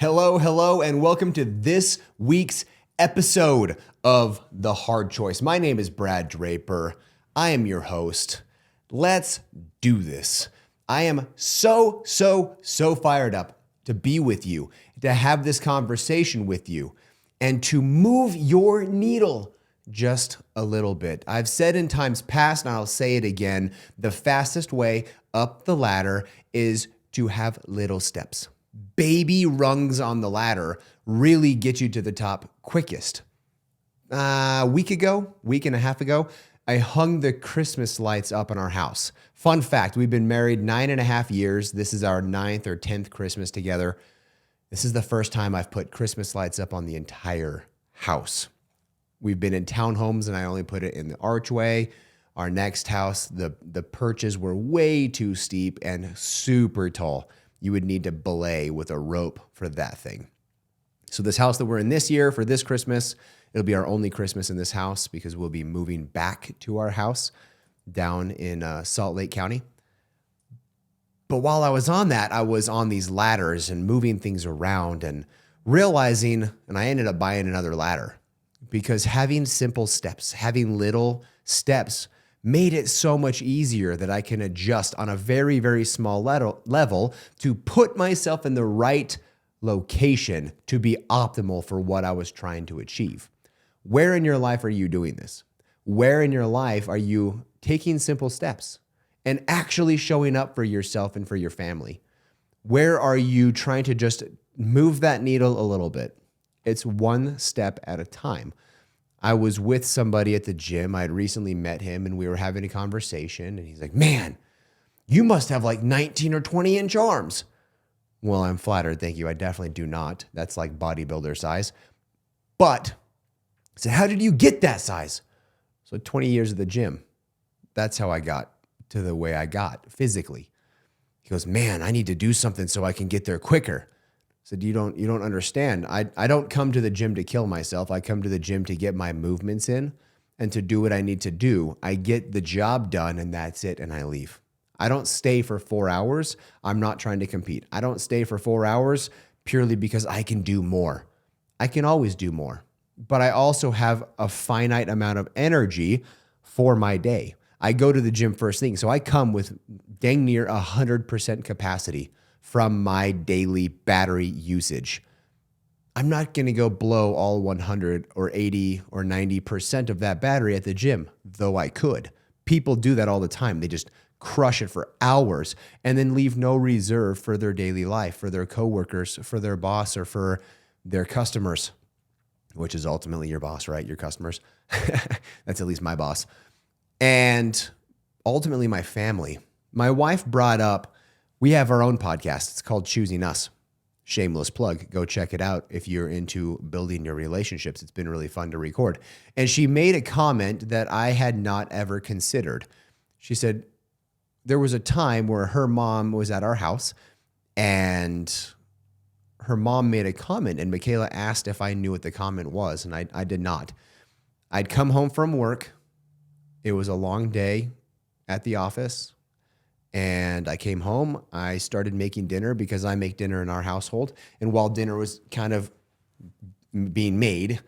Hello, and welcome to this week's episode of The Hard Choice. My name is Brad Draper. I am your host. Let's do this. I am so fired up to be with you, to have this conversation with you, and to move your needle just a little bit. I've said in times past, and I'll say it again, the fastest way up the ladder is to have little steps. Baby rungs on the ladder really get you to the top quickest. A week and a half ago, I hung the Christmas lights up in our house. Fun fact, we've been married 9.5 years. This is our 9th or 10th Christmas together. This is the first time I've put Christmas lights up on the entire house. We've been in townhomes and I only put it in the archway. Our next house, the perches were way too steep and super tall. You would need to belay with a rope for that thing. So this house that we're in this year for this Christmas, it'll be our only Christmas in this house because we'll be moving back to our house down in Salt Lake County. But while I was on that, I was on these ladders and moving things around and realizing, and I ended up buying another ladder because having simple steps, having little steps made it so much easier that I can adjust on a very small level to put myself in the right location to be optimal for what I was trying to achieve. Where in your life are you doing this? Where in your life are you taking simple steps and actually showing up for yourself and for your family? Where are you trying to just move that needle a little bit? It's one step at a time. I was with somebody at the gym. I had recently met him and we were having a conversation and he's like, man, you must have like 19 or 20 inch arms. Well, I'm flattered. Thank you. I definitely do not. That's like bodybuilder size. But I said, how did you get that size? So 20 years at the gym. That's how I got to the way I got physically. He goes, man, I need to do something so I can get there quicker. I said, you don't understand. I don't come to the gym to kill myself. I come to the gym to get my movements in and to do what I need to do. I get the job done and that's it. And I leave. I don't stay for 4 hours. I'm not trying to compete. I don't stay for 4 hours purely because I can do more. I can always do more, but I also have a finite amount of energy for my day. I go to the gym first thing. So I come with dang near 100% capacity from my daily battery usage. I'm not going to go blow all 100 or 80 or 90% of that battery at the gym, though I could. People do that all the time. They just crush it for hours and then leave no reserve for their daily life, for their coworkers, for their boss, or for their customers, which is ultimately your boss, right? Your customers. That's at least my boss. And ultimately my family. My wife brought up, we have our own podcast. It's called Choosing Us. Shameless plug. Go check it out if you're into building your relationships. It's been really fun to record. And she made a comment that I had not ever considered. She said there was a time where her mom was at our house and her mom made a comment and Michaela asked if I knew what the comment was. And I did not. I'd come home from work. It was a long day at the office. And I came home, I started making dinner because I make dinner in our household. And while dinner was kind of being made,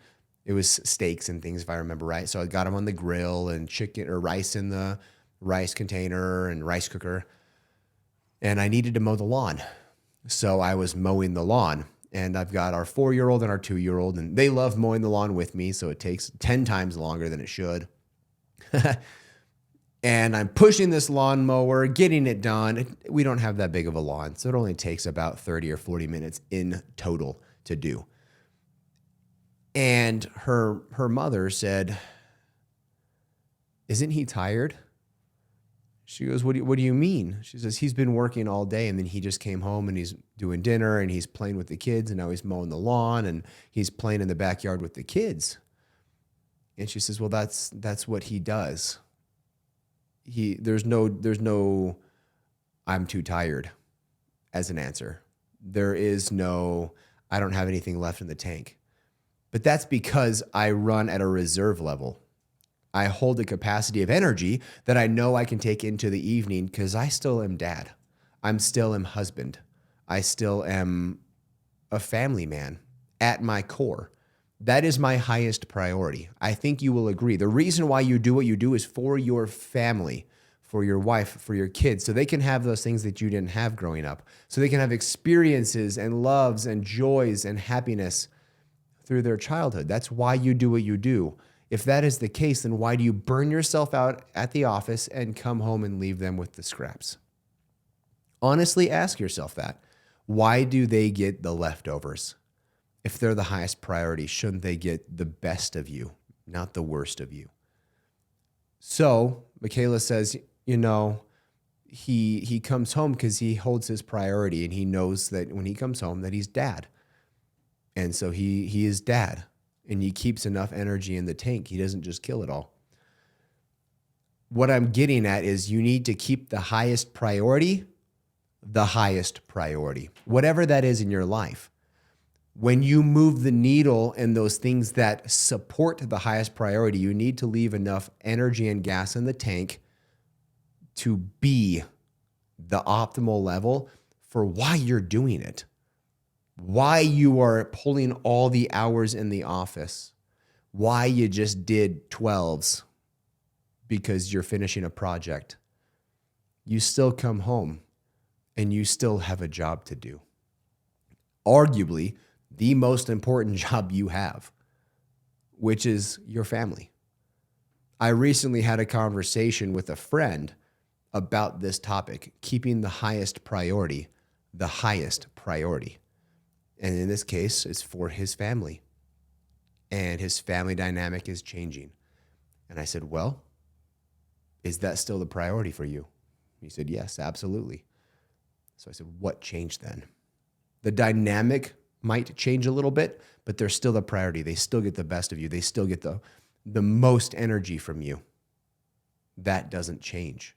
it was steaks and things, if I remember right. So I got them on the grill and chicken or rice in the rice container and rice cooker. And I needed to mow the lawn. So I was mowing the lawn. And I've got our 4-year-old and our 2-year-old, and they love mowing the lawn with me. So it takes 10 times longer than it should. And I'm pushing this lawnmower, getting it done. We don't have that big of a lawn, so it only takes about 30 or 40 minutes in total to do. And her mother said, isn't he tired? She goes, what do you mean? She says, he's been working all day, and then he just came home, and he's doing dinner, and he's playing with the kids, and now he's mowing the lawn, and he's playing in the backyard with the kids. And she says, well, that's what he does. There's no I'm too tired as an answer. There is no I don't have anything left in the tank. But that's because I run at a reserve level. I hold a capacity of energy that I know I can take into the evening because I still am dad. I'm still am husband. I still am a family man at my core. That is my highest priority. I think you will agree. The reason why you do what you do is for your family, for your wife, for your kids, so they can have those things that you didn't have growing up. So they can have experiences and loves and joys and happiness through their childhood. That's why you do what you do. If that is the case, then why do you burn yourself out at the office and come home and leave them with the scraps? Honestly, ask yourself that. Why do they get the leftovers? If they're the highest priority, shouldn't they get the best of you, not the worst of you? So Michaela says, he comes home because he holds his priority and he knows that when he comes home that he's dad. And so he is dad and he keeps enough energy in the tank. He doesn't just kill it all. What I'm getting at is you need to keep the highest priority, whatever that is in your life. When you move the needle and those things that support the highest priority, you need to leave enough energy and gas in the tank to be the optimal level for why you're doing it, why you are pulling all the hours in the office, why you just did 12s because you're finishing a project. You still come home and you still have a job to do. Arguably, the most important job you have, which is your family. I recently had a conversation with a friend about this topic, keeping the highest priority. And in this case, it's for his family. And his family dynamic is changing. And I said, well, is that still the priority for you? He said, yes, absolutely. So I said, what changed then? The dynamic might change a little bit, but they're still the priority. They still get the best of you. They still get the most energy from you. That doesn't change.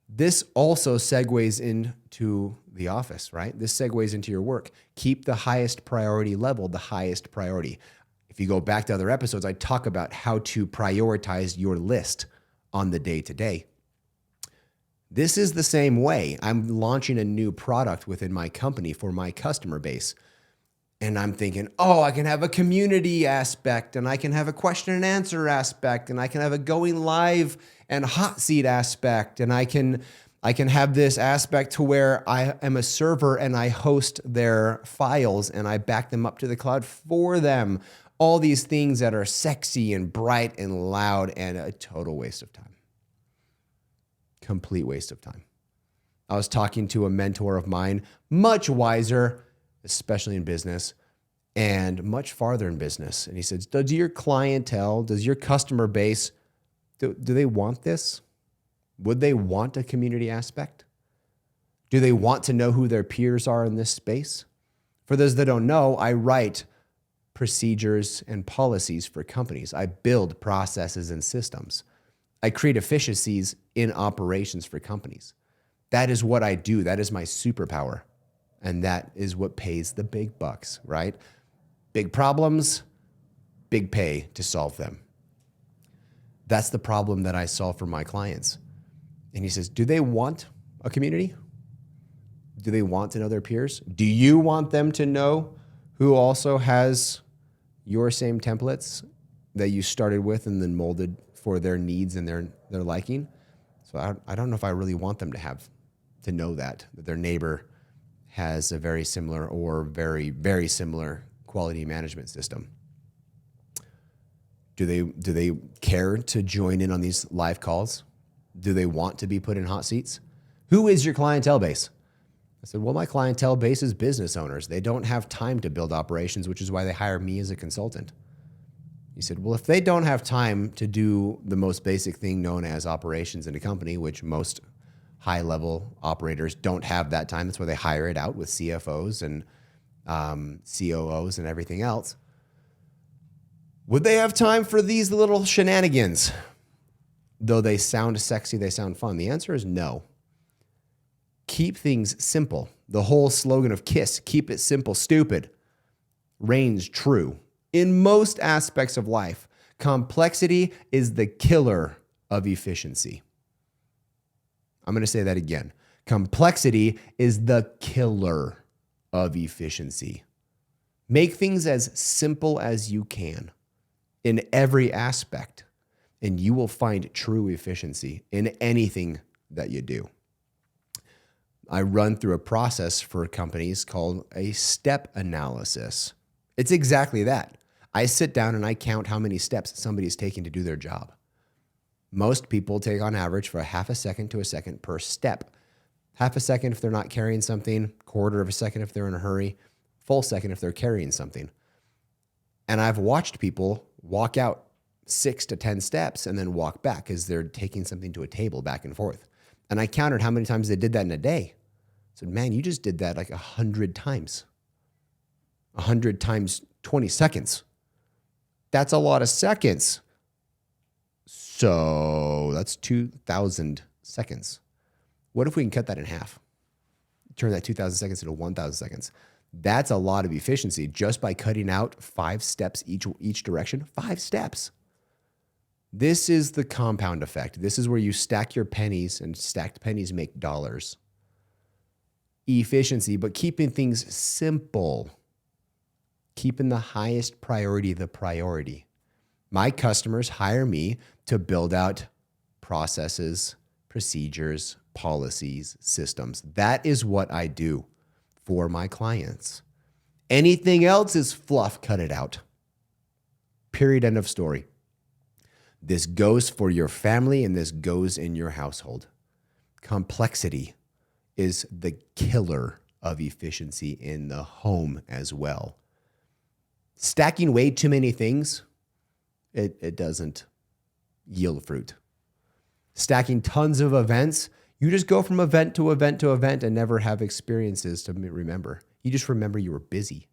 This also segues into the office, right? This segues into your work. Keep the highest priority level the highest priority. If you go back to other episodes, I talk about how to prioritize your list on the day-to-day. This is the same way. I'm launching a new product within my company for my customer base. And I'm thinking, I can have a community aspect, and I can have a question and answer aspect, and I can have a going live and hot seat aspect, and I can have this aspect to where I am a server and I host their files and I back them up to the cloud for them. All these things that are sexy and bright and loud and a total waste of time. Complete waste of time. I was talking to a mentor of mine, much wiser, especially in business, and much farther in business. And he said, does your clientele, does your customer base, do they want this? Would they want a community aspect? Do they want to know who their peers are in this space? For those that don't know, I write procedures and policies for companies. I build processes and systems. I create efficiencies in operations for companies. That is what I do. That is my superpower. And that is what pays the big bucks, right? Big problems, big pay to solve them. That's the problem that I solve for my clients. And he says, do they want a community? Do they want to know their peers? Do you want them to know who also has your same templates that you started with and then molded for their needs and their liking? So I don't know if I really want them to know that their neighbor has a very similar or very, very similar quality management system. Do they care to join in on these live calls? Do they want to be put in hot seats? Who is your clientele base? I said, well, my clientele base is business owners. They don't have time to build operations, which is why they hire me as a consultant. He said, well, if they don't have time to do the most basic thing known as operations in a company, which most high-level operators don't have that time, that's why they hire it out with CFOs and COOs and everything else. Would they have time for these little shenanigans? Though they sound sexy, they sound fun. The answer is no. Keep things simple. The whole slogan of KISS, keep it simple, stupid, reigns true. In most aspects of life, complexity is the killer of efficiency. I'm going to say that again. Complexity is the killer of efficiency. Make things as simple as you can in every aspect, and you will find true efficiency in anything that you do. I run through a process for companies called a step analysis. It's exactly that. I sit down and I count how many steps somebody's taking to do their job. Most people take on average for a half a second to a second per step. Half a second if they're not carrying something, quarter of a second if they're in a hurry, full second if they're carrying something. And I've watched people walk out 6 to 10 steps and then walk back as they're taking something to a table back and forth. And I counted how many times they did that in a day. I said, man, you just did that like 100 times. 100 times 20 seconds. That's a lot of seconds. So that's 2,000 seconds. What if we can cut that in half? Turn that 2,000 seconds into 1,000 seconds. That's a lot of efficiency just by cutting out 5 steps each direction. 5 steps. This is the compound effect. This is where you stack your pennies, and stacked pennies make dollars. Efficiency, but keeping things simple. Keeping the highest priority the priority. My customers hire me to build out processes, procedures, policies, systems. That is what I do for my clients. Anything else is fluff, cut it out. Period, end of story. This goes for your family and this goes in your household. Complexity is the killer of efficiency in the home as well. Stacking way too many things, it doesn't yield fruit. Stacking tons of events, you just go from event to event to event and never have experiences to remember. You just remember you were busy.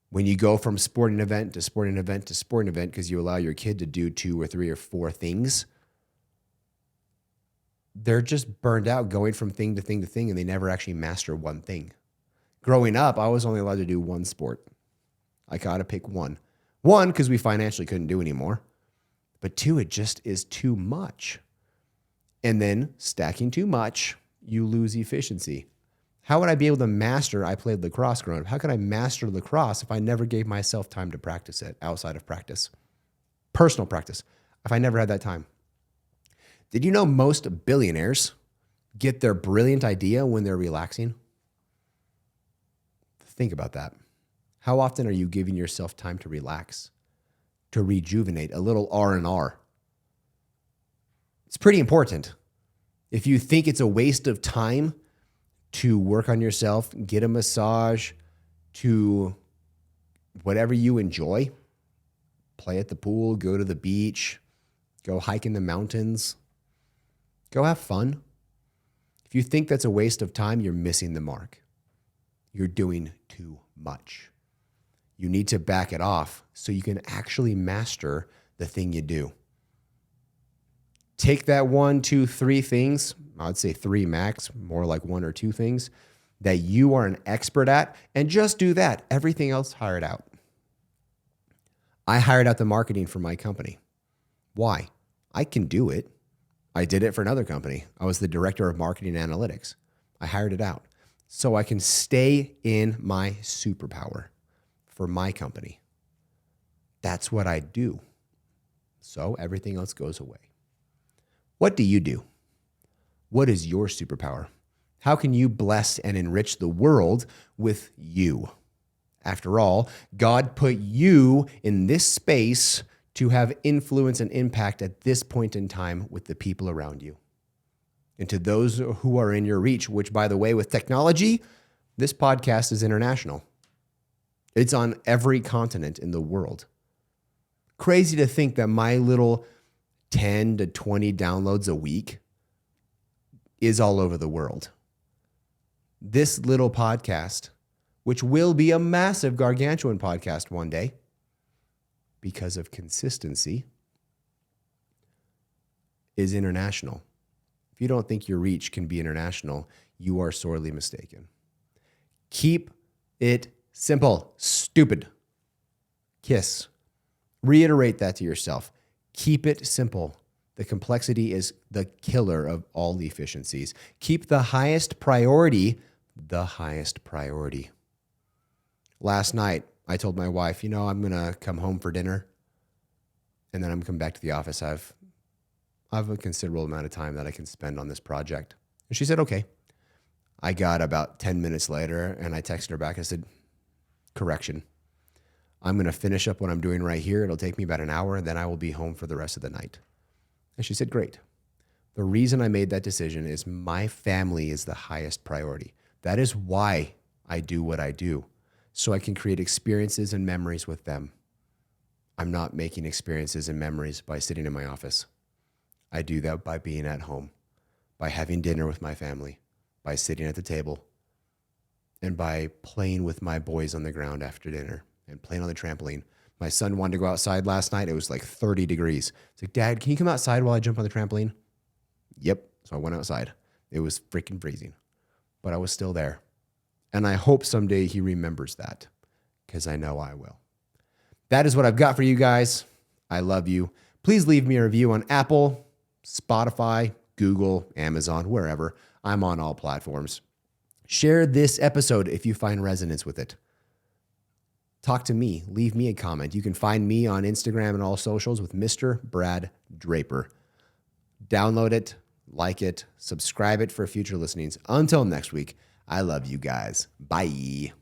When you go from sporting event to sporting event to sporting event because you allow your kid to do 2 or 3 or 4 things, they're just burned out going from thing to thing to thing, and they never actually master one thing. Growing up, I was only allowed to do one sport. I got to pick one. One, because we financially couldn't do anymore. But 2, it just is too much. And then stacking too much, you lose efficiency. How would I be able to master? I played lacrosse growing up. How could I master lacrosse if I never gave myself time to practice it outside of practice? Personal practice, if I never had that time. Did you know most billionaires get their brilliant idea when they're relaxing? Think about that. How often are you giving yourself time to relax, to rejuvenate, a little R&R? It's pretty important. If you think it's a waste of time to work on yourself, get a massage, to whatever you enjoy, play at the pool, go to the beach, go hike in the mountains, go have fun. If you think that's a waste of time, you're missing the mark. You're doing too much. You need to back it off so you can actually master the thing you do. Take that 1, 2, 3 things, I'd say 3 max, more like 1 or 2 things that you are an expert at, and just do that. Everything else, hire it out. I hired out the marketing for my company. Why? I can do it. I did it for another company. I was the director of marketing analytics. I hired it out so I can stay in my superpower for my company. That's what I do. So everything else goes away. What do you do? What is your superpower? How can you bless and enrich the world with you? After all, God put you in this space to have influence and impact at this point in time with the people around you. And to those who are in your reach, which, by the way, with technology, this podcast is international. It's on every continent in the world. Crazy to think that my little 10 to 20 downloads a week is all over the world. This little podcast, which will be a massive gargantuan podcast one day because of consistency, is international. If you don't think your reach can be international, you are sorely mistaken. Keep it simple. Stupid. Kiss. Reiterate that to yourself. Keep it simple. The complexity is the killer of all efficiencies. Keep the highest priority the highest priority. Last night, I told my wife, I'm going to come home for dinner and then I'm going to come back to the office. I have a considerable amount of time that I can spend on this project. And she said, okay. I got about 10 minutes later and I texted her back. I said, correction. I'm going to finish up what I'm doing right here. It'll take me about an hour and then I will be home for the rest of the night. And she said, great. The reason I made that decision is my family is the highest priority. That is why I do what I do, so I can create experiences and memories with them. I'm not making experiences and memories by sitting in my office. I do that by being at home, by having dinner with my family, by sitting at the table, and by playing with my boys on the ground after dinner and playing on the trampoline. My son wanted to go outside last night. It was like 30 degrees. It's like, Dad, can you come outside while I jump on the trampoline? Yep. So I went outside. It was freaking freezing, but I was still there. And I hope someday he remembers that, because I know I will. That is what I've got for you guys. I love you. Please leave me a review on Apple, Spotify, Google, Amazon, wherever. I'm on all platforms. Share this episode if you find resonance with it. Talk to me. Leave me a comment. You can find me on Instagram and all socials with Mr. Brad Draper. Download it, like it, subscribe it for future listenings. Until next week, I love you guys. Bye.